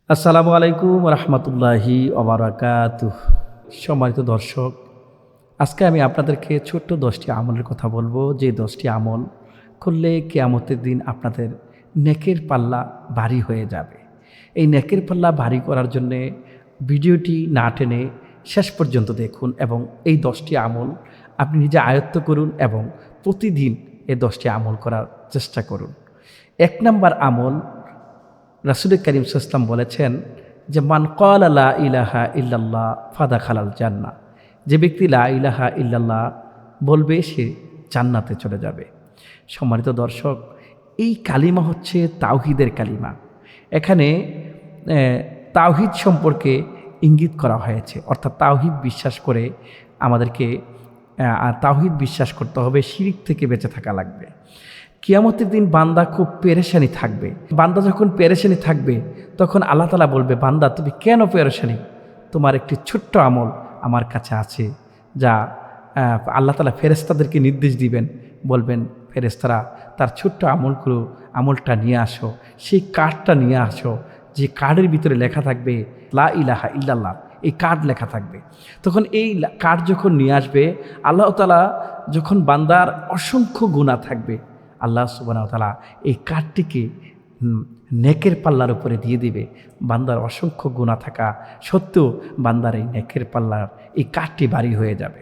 আসসালামু আলাইকুম রহমতুল্লাহি ওবারাকাতুহ। সম্মানিত দর্শক, আজকে আমি আপনাদেরকে ছোট্ট 10টি আমলের কথা বলবো, যে 10টি আমল করলে কিয়ামতের দিন আপনাদের নেকের পাল্লা ভারী হয়ে যাবে। এই নেকের পাল্লা ভারী করার জন্যে ভিডিওটি না টেনে শেষ পর্যন্ত দেখুন এবং এই 10টি আমল আপনি নিজে আয়ত্ত করুন এবং প্রতিদিন এই 10টি আমল করার চেষ্টা করুন। 1 নম্বর আমল, রাসূল করিম সাল্লাল্লাহু আলাইহি ওয়াসাল্লাম বলেছেন যে মান ক্বালা লা ইলাহা ইল্লাল্লাহ ফাদাখালাল জান্নাহ, যে ব্যক্তি লা ইলাহা ইল্লাল্লাহ বলবে সে জান্নাতে চলে যাবে। সম্মানিত দর্শক, এই কালিমা হচ্ছে তাওহীদের কালিমা। এখানে তাওহীদ সম্পর্কে ইঙ্গিত করা হয়েছে, অর্থাৎ তাওহীদ বিশ্বাস করে আমাদেরকে তাওহীদ বিশ্বাস করতে হবে, শিরিক থেকে বেঁচে থাকা লাগবে। কিয়ামতের দিন বান্দা খুব পেরেশানি থাকবে। বান্দা যখন পেরেশানি থাকবে তখন আল্লাহ তাআলা বলবে, বান্দা তুমি কেন পেরেশানি? তোমার একটি ছোট্ট আমল আমার কাছে আছে, যা আল্লাহ তাআলা ফেরেশতাদেরকে নির্দেশ দিবেন, বলবেন ফেরেশতারা তার ছোট্ট আমলটা নিয়ে আসো, সেই কার্ডটা নিয়ে আসো, যে কার্ডের ভিতরে লেখা থাকবে লা ইলাহা ইল্লাল্লাহ, এই কার্ড লেখা থাকবে। তখন এই কার্ড যখন নিয়ে আসবে, আল্লাহ তাআলা যখন বান্দার অসংখ্য গুনাহ থাকবে, আল্লাহ সুবহানাহু ওয়া তাআলা এই কার্ডটিকে নেকের পাল্লার উপরে দিয়ে দিবে। বান্দার অসংখ্য গুনাহ থাকা সত্ত্বেও বান্দার এই নেকের পাল্লার এই কার্ডটি ভারী হয়ে যাবে।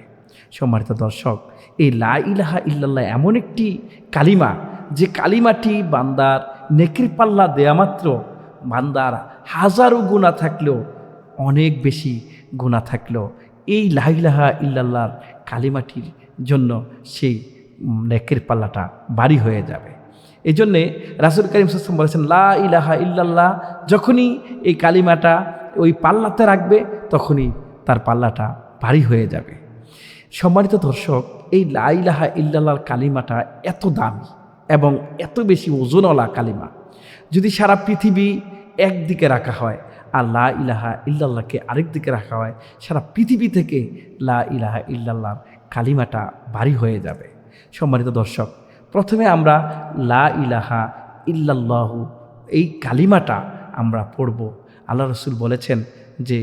সম্মানিত দর্শক, এই লা ইলাহা ইল্লাল্লাহ এমন একটি কালিমা, যে কালিমাটি বান্দার নেকের পাল্লা দেয়া মাত্র বান্দার হাজারো গুনাহ থাকলেও, অনেক বেশি গুনাহ থাকলেও এই লা ইলাহা ইল্লাল্লাহর কালিমাটির জন্য সেই নেকের পাল্লাটা ভারী হয়ে যাবে। এই জন্যে রাসূল করিম সাল্লাল্লাহু আলাইহি ওয়াসাল্লাম বলেছেন, লা ইলাহা ইল্লাল্লাহ যখনই এই কালিমাটা ওই পাল্লাতে রাখবে তখনই তার পাল্লাটা ভারী হয়ে যাবে। সম্মানিত দর্শক, এই লা ইলাহা ইল্লাল্লাহর কালিমাটা এত দামি এবং এত বেশি ওজনওয়ালা কালিমা, যদি সারা পৃথিবী একদিকে রাখা হয় আর লা ইলাহা ইল্লাল্লাহকে আরেক দিকে রাখা হয়, সারা পৃথিবী থেকে লা ইলাহা ইল্লাল্লাহর কালিমাটা ভারী হয়ে যাবে। সম্মানিত দর্শক, প্রথমে আমরা লা ইলাহা ইল্লাল্লাহু এই কালিমাটা আমরা পড়ব। আল্লাহ রাসূল বলেছেন যে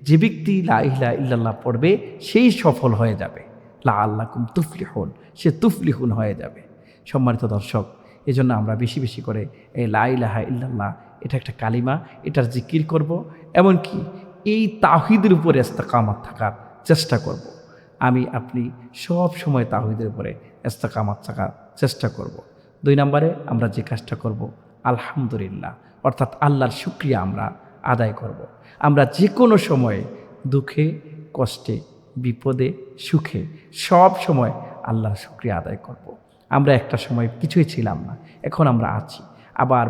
যে ব্যক্তি লা ইলাহা ইল্লাল্লাহ পড়বে সেই সফল হয়ে যাবে, লাআল্লাকুম তুফলিহুন, সে তুফলিহুন হয়ে যাবে। সম্মানিত দর্শক, এজন্য আমরা বেশি বেশি করে এই লা ইলাহা ইল্লাল্লাহ, এটা একটা কালিমা, এটার জিকির করব, এমনকি এই তাওহীদের উপরে ইস্তেকামাত থাকার চেষ্টা করব। আপনি সব সময় তাওহীদের উপরে ইস্তেকামাত থাকার চেষ্টা করব। 2 নম্বরে আমরা যে কাজটা করব, আলহামদুলিল্লাহ, অর্থাৎ আল্লাহর শুকরিয়া আমরা আদায় করব। আমরা যে কোনো সময়ে দুঃখে কষ্টে বিপদে সুখে সব সময় আল্লাহর শুকরিয়া আদায় করব। আমরা একটা সময় কিছুই ছিলাম না, এখন আমরা আছি। আবার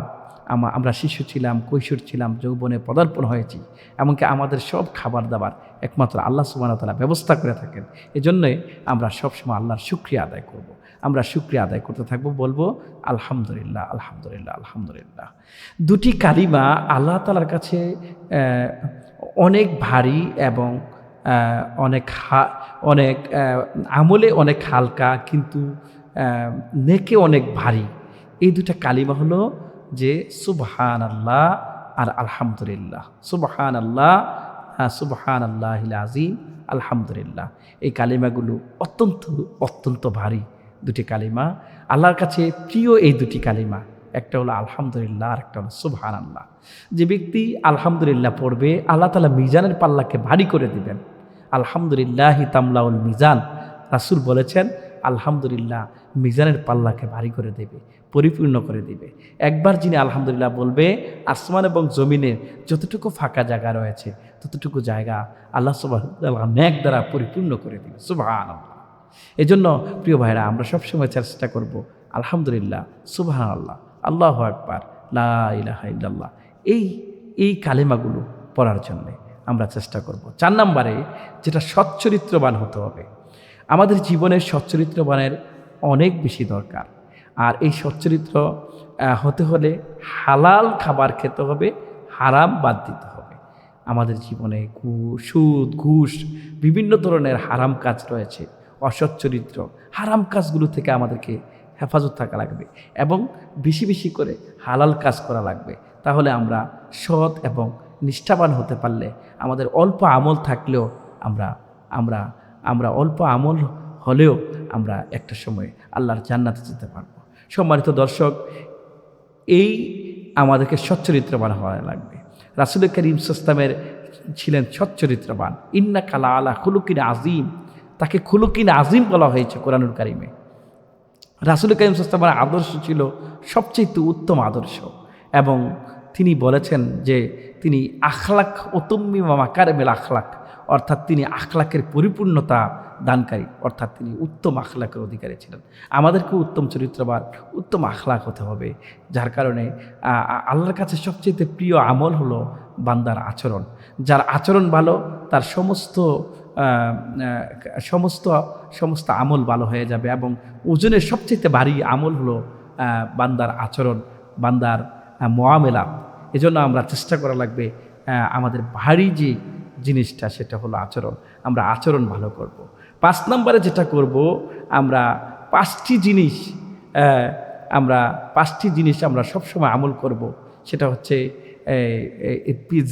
আমরা শিশু ছিলাম, কৈশোর ছিলাম, যৌবনে পদার্পণ হয়েছি। এমনকি আমাদের সব খাবার দাবার একমাত্র আল্লাহ সুবহানাহু ওয়া তাআলা ব্যবস্থা করে থাকেন। এজন্যই আমরা সবসময় আল্লাহর শুকরিয়া আদায় করব। আমরা শুকরিয়া আদায় করতে থাকবো, বলবো আলহামদুলিল্লাহ আলহামদুলিল্লাহ আলহামদুলিল্লাহ। 2টি কালিমা আল্লাহ তাআলার কাছে অনেক ভারী এবং অনেক আমলে অনেক হালকা, কিন্তু নেকে অনেক ভারী। এই 2টা কালিমা হলো যে সুবহানাল্লাহ আর আলহামদুলিল্লাহ। সুবহানাল্লাহ, সুবহানাল্লাহিল আযীম, আলহামদুলিল্লাহ। এই কালিমাগুলো অত্যন্ত ভারী 2টি কালিমা। আল্লাহর কাছে প্রিয় এই 2টি কালিমা, একটা হলো আলহামদুলিল্লাহ আর একটা হলো সুবহানাল্লাহ। যে ব্যক্তি আলহামদুলিল্লাহ পড়বে, আল্লাহ তাআলা মিজানের পাল্লাকে ভারী করে দিবেন। আলহামদুলিল্লাহি তামলাউল মিজান, রাসূল বলেছেন আলহামদুলিল্লাহ মিজানের পাল্লাকে ভারী করে দেবে, পরিপূর্ণ করে দিবে। একবার যিনি আলহামদুলিল্লাহ বলবে, আসমান এবং জমিনের যতটুকু ফাঁকা জায়গা রয়েছে ততটুকু জায়গা আল্লাহ সুবহানাহু ওয়া তাআলা নেক দ্বারা পরিপূর্ণ করে দিবে। সুবহানাল্লাহ। এজন্য প্রিয় ভাইরা, আমরা সবসময় চেষ্টা করব আলহামদুলিল্লাহ, সুবহানাল্লাহ, আল্লাহু আকবার, লা ইলাহা ইল্লাল্লাহ, এই কালেমাগুলো পড়ার জন্য আমরা চেষ্টা করব। 4 নম্বরে, যেটা সচ্চরিত্রবান হতে হবে। আমাদের জীবনের সচ্চরিত্রবানের অনেক বেশি দরকার। আর এই সচ্চরিত্র হতে হলে হালাল খাবার খেতে হবে, হারাম বাদ দিতে হবে। আমাদের জীবনে সুদ, ঘুষ, বিভিন্ন ধরনের হারাম কাজ রয়েছে, অসৎ চরিত্র, হারাম কাজগুলো থেকে আমাদেরকে হেফাজত থাকা লাগবে এবং বেশি বেশি করে হালাল কাজ করা লাগবে। তাহলে আমরা সৎ এবং নিষ্ঠাবান হতে পারলে, আমাদের অল্প আমল থাকলেও আমরা আমরা আমরা অল্প আমল হলেও আমরা একটা সময় আল্লাহর জান্নাতে যেতে পারবো। সম্মানিত দর্শক, এই আমাদেরকে সচ্চরিত্রবান হওয়া লাগবে। রাসূল করিম সাল্লাল্লাহু আলাইহি ওয়াসাল্লামের ছিলেন সচ্চরিত্রবান। ইন্নাকা লাআলা খুলুকিন আযীম, তাকে খুলুকিন আযীম বলা হয়েছে কোরআনুল কারিমে। রাসূল করিম সাল্লাল্লাহু আলাইহি ওয়াসাল্লামের আদর্শ ছিল সবচেয়ে উত্তম আদর্শ, এবং তিনি বলেছেন যে তিনি আখলাক ওতুম্মিমা মাকারিমিল আখলাক, অর্থাৎ তিনি আখলাকের পরিপূর্ণতা দানকারী, অর্থাৎ তিনি উত্তম আখলাকের অধিকারী ছিলেন। আমাদেরকে উত্তম চরিত্রবান, উত্তম আখলাক হতে হবে, যার কারণে আল্লাহর কাছে সবচেয়ে প্রিয় আমল হলো বান্দার আচরণ। যার আচরণ ভালো, তার সমস্ত আমল ভালো হয়ে যাবে, এবং ওজনের সবচেয়ে ভারী আমল হলো বান্দার আচরণ, বান্দার মুআমেলা। এজন্য আমরা চেষ্টা করা লাগবে আমাদের ভারী যে জিনিসটা সেটা হলো আচরণ। আমরা আচরণ ভালো করব। 5 নম্বরে যেটা করব, আমরা 5টি জিনিস আমরা সবসময় আমল করব। সেটা হচ্ছে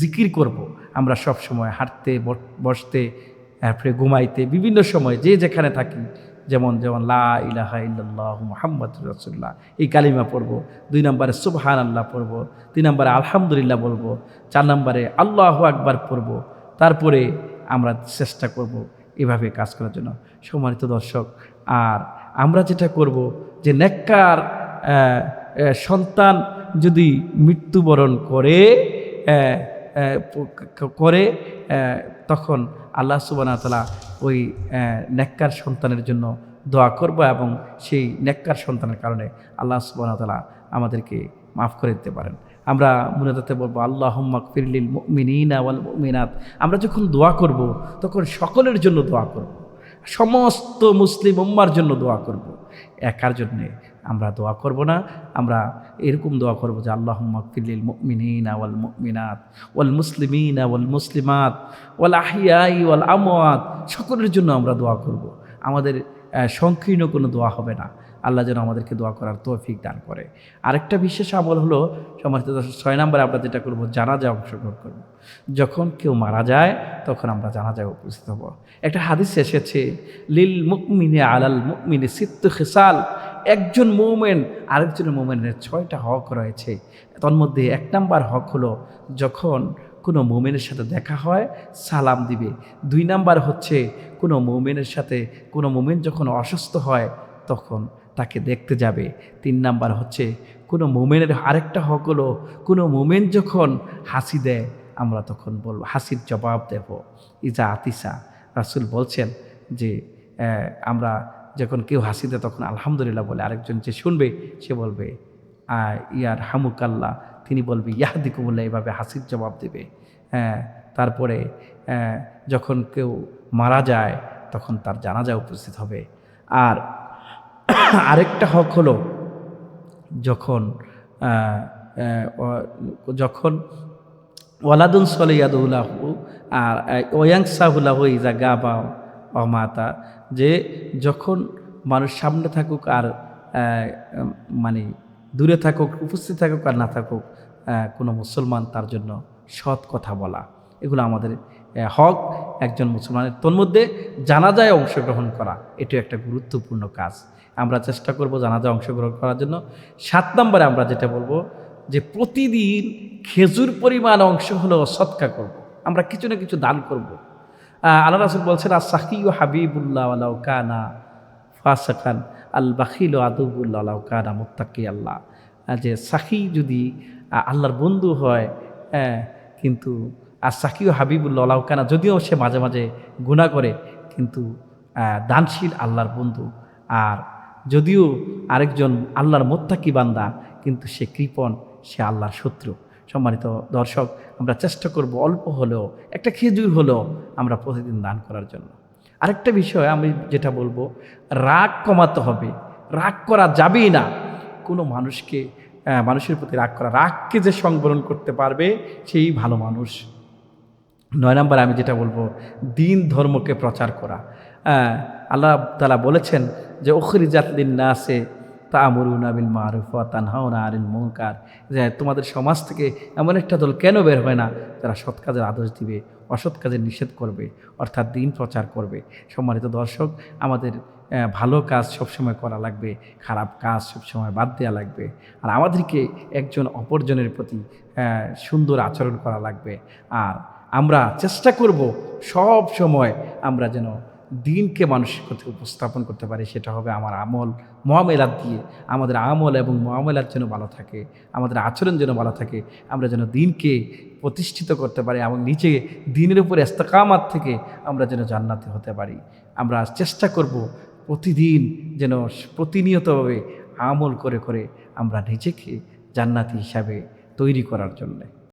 জিকির করব। আমরা সবসময় হাঁটতে, বসতে, তারপরে ঘুমাইতে, বিভিন্ন সময় যে যেখানে থাকি, যেমন লা ইলাহা ইল্লাল্লাহু মুহাম্মাদুর রাসূলুল্লাহ এই কালিমা পড়ব। 2 নম্বরে সুবহানাল্লাহ পড়ব। 3 নম্বরে আলহামদুলিল্লাহ বলবো। 4 নম্বরে আল্লাহু আকবার পড়ব। তারপরে আমরা চেষ্টা করব এভাবে কাজ করার জন্য। সম্মানিত দর্শক, আর আমরা যেটা করব যে নেককার সন্তান যদি মৃত্যুবরণ করে তখন আল্লাহ সুবহানাহু ওয়া তাআলা ওই নেককার সন্তানের জন্য দোয়া করব, এবং সেই নেককার সন্তানের কারণে আল্লাহ সুবহানাহু ওয়া তাআলা আমাদেরকে মাফ করে দিতে পারেন। আমরা মুনাজাতে বলবো আল্লাহুম্মা গফির লিল মুমিনিনা ওয়াল মুমিনাত। আমরা যখন দোয়া করব তখন সকলের জন্য দোয়া করব, সমস্ত মুসলিম উম্মার জন্য দোয়া করব, একার জন্যে আমরা দোয়া করব না। আমরা এরকম দোয়া করব যে আল্লাহুম্মা গফির লিল মুমিনিনা ওয়াল মুমিনাত ওয়াল মুসলিমিনা ওয়াল মুসলিমাত ওয়াল আহিয়াই ওয়াল আমওয়াত। সকলের জন্য আমরা দোয়া করব। আমাদের সংকীর্ণ কোনো দোয়া হবে না। আল্লাহ যেন আমাদেরকে দোয়া করার তৌফিক দান করে। আরেকটা বিশেষ আমল হলো, সম্মানিত দর্শক, 6 নম্বরে আমরা যেটা করব, জানাজায় অংশগ্রহণ করব। যখন কেউ মারা যায় তখন আমরা জানাজায় উপস্থিত হব। একটা হাদিস এসেছে, লিল মুমিনি আলাল মুমিনি সিত্তু খিসাল, একজন মুমিন আরেকজন মুমিনের 6টা হক রয়েছে। তার মধ্যে 1 নম্বর হক হলো যখন কোনো মুমিনের সাথে দেখা হয় সালাম দিবে। 2 নম্বর হচ্ছে কোনো মুমিনের সাথে কোনো মুমিন যখন অসুস্থ হয় তখন তাকে দেখতে যাবে। 3 নম্বর হচ্ছে কোনো মুমিনের আরেকটা হক হলো কোনো মুমিন যখন হাসি দেয় আমরা তখন বলবো, হাসির জবাব দেব। ইজা আতিসা, রাসূল বলছেন যে আমরা যখন কেউ হাসি দেয় তখন আলহামদুলিল্লাহ বলে, আরেকজন যে শুনবে সে বলবে ইয়ার হামুকাল্লাহ, তিনি বলবে ইয়াহদিকুমুল্লাহ, এভাবে হাসির জবাব দেবে। তারপরে যখন কেউ মারা যায় তখন তার জানাজায় উপস্থিত হবে। আর আরেকটা হক হলো যখন ওয়ালাদুন সলিয়াদুল্লাহু আর ওয়াংসাহুল্লাহু ইজা গাবা অমাতা, যে যখন মানুষ সামনে থাকুক আর মানে দূরে থাকুক, উপস্থিত থাকুক আর না থাকুক, কোনো মুসলমান তার জন্য সৎ কথা বলা, এগুলো আমাদের হক একজন মুসলমানের। তোর মধ্যে জানাজায় অংশগ্রহণ করা এটাও একটা গুরুত্বপূর্ণ কাজ। আমরা চেষ্টা করব জানাজায় অংশগ্রহণ করার জন্য। 7 নম্বরে আমরা যেটা বলবো যে প্রতিদিন খেজুর পরিমাণ অংশ হলেও সদকা করব। আমরা কিছু না কিছু দান করব। আল্লাহ রাসূল বলছেন আস-সাকিউ হাবিবুল্লাহ ওয়ালাউ কানা ফাসাকান আল বাখিল আদুবুল্লাহ ওয়ালাউ কানা মুত্তাকিয়াল্লাহ, যে সাকি যদি আল্লাহর বন্ধু হয়, কিন্তু আস-সাকিউ হাবিবুল্লাহ ওয়ালাউ কানা, যদিও সে মাঝে মাঝে গুনাহ করে, কিন্তু দানশীল আল্লাহর বন্ধু। আর যদিও আরেকজন আল্লাহর মুত্তাকি বান্দা, কিন্তু সে কৃপণ, সে আল্লাহর শত্রু। সম্মানিত দর্শক, আমরা চেষ্টা করব অল্প হলেও, একটা খেজুর হলেও আমরা প্রতিদিন দান করার জন্য। আরেকটা বিষয় আমি যেটা বলবো, রাগ কমাতে হবে। রাগ করা যাবেই না। কোনো মানুষের প্রতি রাগ করা, রাগকে যে সংবরণ করতে পারবে সেই ভালো মানুষ। 9 নম্বর আমি যেটা বলবো, দিন ধর্মকে প্রচার করা। আল্লাহ তাআলা বলেছেন যে উখরিজাত লিন্নাসে তা'মুরুনা বিল মা'রুফ ওয়া তানহাউনা আনিল মুনকার, যে তোমাদের সমাজ থেকে এমন একটা দল কেন বের হয় না যারা সৎ কাজের আদেশ দিবে, অসৎ কাজের নিষেধ করবে, অর্থাৎ দিন প্রচার করবে। সম্মানিত দর্শক, আমাদের ভালো কাজ সবসময় করা লাগবে, খারাপ কাজ সবসময় বাদ দেওয়া লাগবে। আর আমাদেরকে একজন অপরজনের প্রতি সুন্দর আচরণ করা লাগবে। আর আমরা চেষ্টা করব সব সময় আমরা যেন দিনকে মানুষের কাছে উপস্থাপন করতে পারি। সেটা হবে আমার আমল মুআমেলাত দিয়ে। আমাদের আমল এবং মুআমেলাত যেন ভালো থাকে, আমাদের আচরণ যেন ভালো থাকে, আমরা যেন দিনকে প্রতিষ্ঠিত করতে পারি এবং নিচে দিনের উপর ইস্তেকামাত থেকে আমরা যেন জান্নাতে হতে পারি। আমরা চেষ্টা করব প্রতিদিন যেন প্রতিনিয়তভাবে আমল করে করে আমরা নিজেকে জান্নাতি হিসাবে তৈরি করার জন্যে।